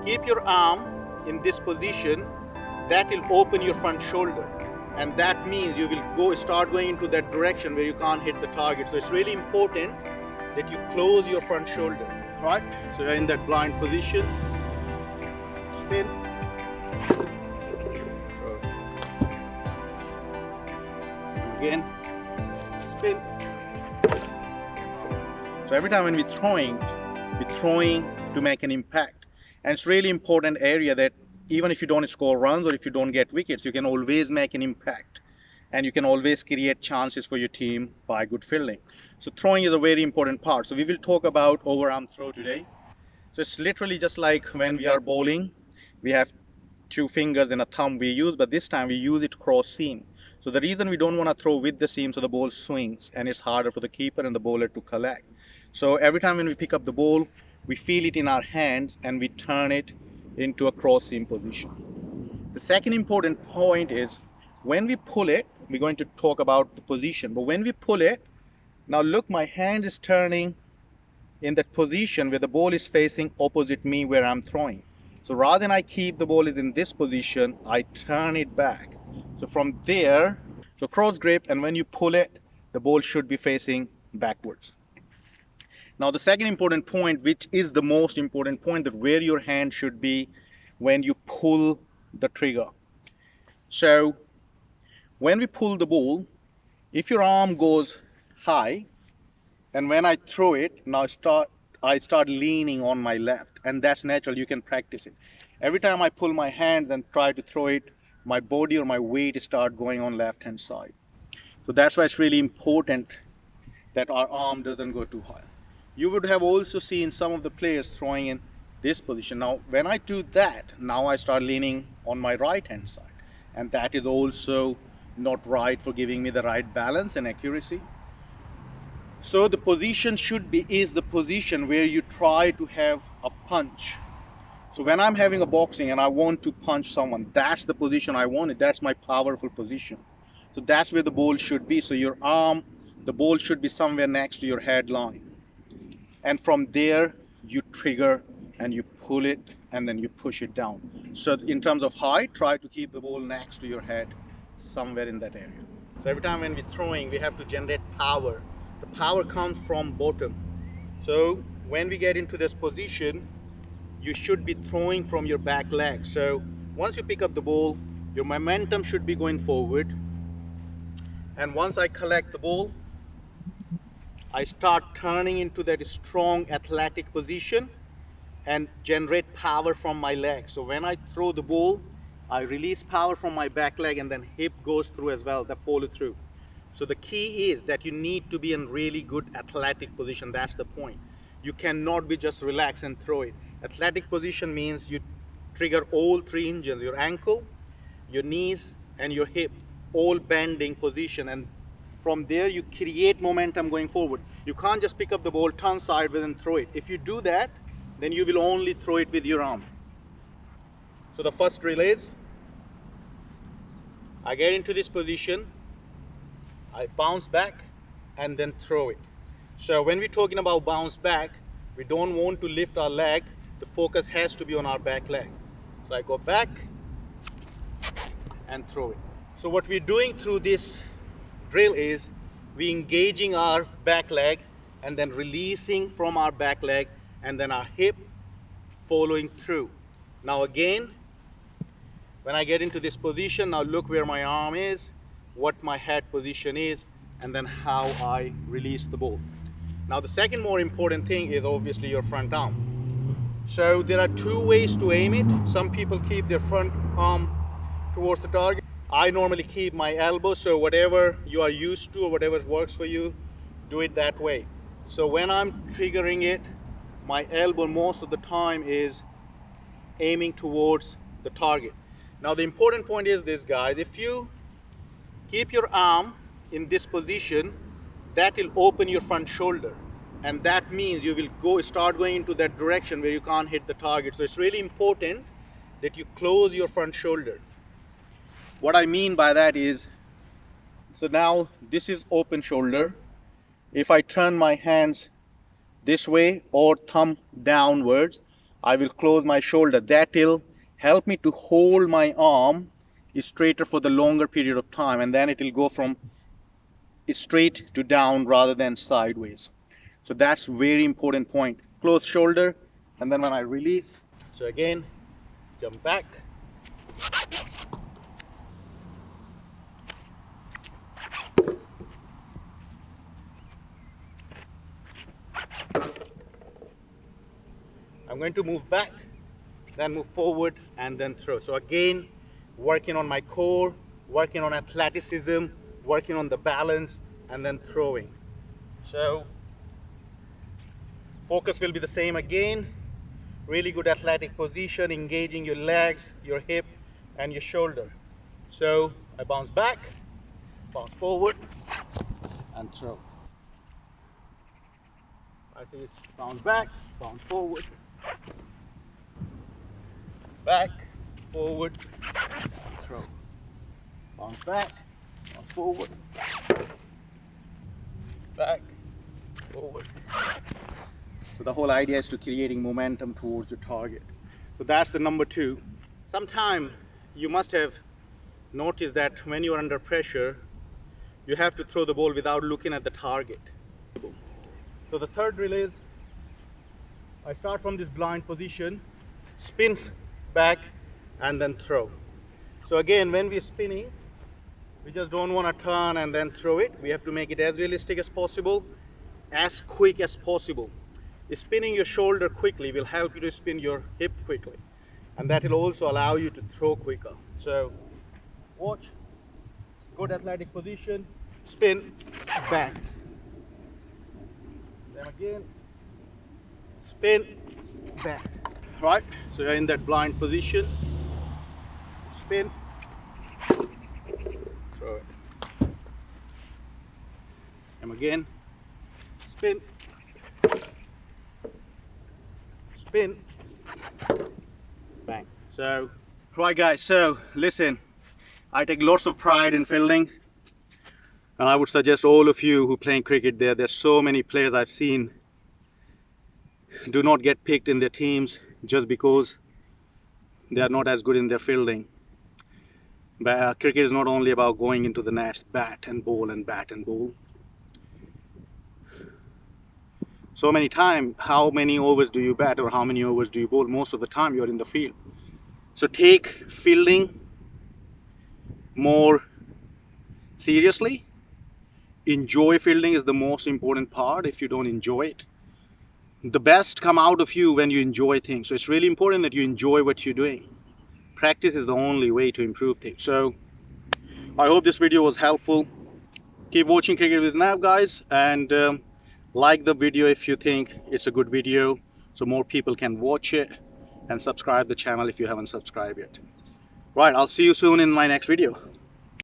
Keep your arm in this position. That will open your front shoulder, and that means you will start going into that direction where you can't hit the target. So it's really important that you close your front shoulder, right? So you're in that blind position. Spin. Again. Spin. So every time when we're throwing to make an impact. And it's really important area that even if you don't score runs or if you don't get wickets, you can always make an impact. And you can always create chances for your team by good fielding. So throwing is a very important part. So we will talk about overarm throw today. So it's literally just like when we are bowling, we have two fingers and a thumb we use, but this time we use it cross seam. So the reason we don't want to throw with the seam, so the ball swings and it's harder for the keeper and the bowler to collect. So every time when we pick up the ball, we feel it in our hands and we turn it into a cross seam position. The second important point is when we pull it, we're going to talk about the position, but when we pull it, now look, my hand is turning in that position where the ball is facing opposite me where I'm throwing. So rather than I keep the ball is in this position, I turn it back. So from there, so cross grip, and when you pull it, the ball should be facing backwards. Now the second important point, which is the most important point, that where your hand should be when you pull the trigger. So when we pull the ball, if your arm goes high, and when I throw it, now I start leaning on my left, and that's natural, you can practice it. Every time I pull my hand and try to throw it, my body or my weight start going on left hand side. So that's why it's really important that our arm doesn't go too high. You would have also seen some of the players throwing in this position. Now when I do that, now I start leaning on my right hand side, and that is also not right for giving me the right balance and accuracy. So the position is the position where you try to have a punch. So when I'm having a boxing and I want to punch someone, that's the position I want it. That's my powerful position. So that's where the ball should be. So your arm, the ball should be somewhere next to your head line. And from there, you trigger and you pull it and then you push it down. So in terms of height, try to keep the ball next to your head, somewhere in that area. So every time when we're throwing, we have to generate power. The power comes from bottom. So when we get into this position, you should be throwing from your back leg. So once you pick up the ball, your momentum should be going forward. And once I collect the ball, I start turning into that strong athletic position and generate power from my leg. So when I throw the ball, I release power from my back leg, and then hip goes through as well, the follow through. So the key is that you need to be in really good athletic position. That's the point. You cannot be just relax and throw it. Athletic position means you trigger all three engines, your ankle, your knees, and your hip, all bending position, and from there you create momentum going forward. You can't just pick up the ball, turn sideways and throw it. If you do that, then you will only throw it with your arm. So the first drill is, I get into this position, I bounce back and then throw it. So when we're talking about bounce back, we don't want to lift our leg, the focus has to be on our back leg. So I go back and throw it. So what we're doing through this drill is we engaging our back leg and then releasing from our back leg and then our hip following through. Now again, when I get into this position, now look where my arm is, what my head position is, and then how I release the ball. Now the second more important thing is obviously your front arm. So there are two ways to aim it. Some people keep their front arm towards the target. I normally keep my elbow, so whatever you are used to or whatever works for you, do it that way. So when I'm triggering it, my elbow most of the time is aiming towards the target. Now the important point is this, guys, if you keep your arm in this position, that will open your front shoulder, and that means you will start going into that direction where you can't hit the target. So it's really important that you close your front shoulder. What I mean by that is, so now this is open shoulder, If I turn my hands this way or thumb downwards, I will close my shoulder. That will help me to hold my arm straighter for the longer period of time, and then it will go from straight to down rather than sideways. So that's very important point. Close shoulder, and then when I release, so again, jump back. I'm going to move back, then move forward, and then throw. So again, working on my core, working on athleticism, working on the balance, and then throwing. So focus will be the same again. Really good athletic position, engaging your legs, your hip, and your shoulder. So I bounce back, bounce forward, and throw. I say bounce back, bounce forward, back, forward, throw. Bounce back, bounce forward, back, forward. So the whole idea is to creating momentum towards your target. So that's the number 2. Sometime you must have noticed that when you're under pressure, you have to throw the ball without looking at the target. So the third drill is, I start from this blind position, spin back, and then throw. So again, when we're spinning, we just don't want to turn and then throw it. We have to make it as realistic as possible, as quick as possible. Spinning your shoulder quickly will help you to spin your hip quickly, and that will also allow you to throw quicker. So watch, good athletic position, spin, back. Then again, spin, back. Right, so you're in that blind position, spin, throw it. And again, spin, spin, bang. So, right guys, so listen, I take lots of pride in fielding, and I would suggest all of you who playing cricket there's so many players I've seen do not get picked in their teams just because they are not as good in their fielding. But cricket is not only about going into the nets, bat and ball and bat and ball. So many times, how many overs do you bat or how many overs do you bowl? Most of the time you're in the field. So take fielding more seriously. Enjoy fielding is the most important part. If you don't enjoy it, the best come out of you when you enjoy things. So it's really important that you enjoy what you're doing. Practice is the only way to improve things. So I hope this video was helpful. Keep watching Cricket with Nav, guys, and like the video if you think it's a good video, so more people can watch it, and subscribe the channel if you haven't subscribed yet. Right, I'll see you soon in my next video.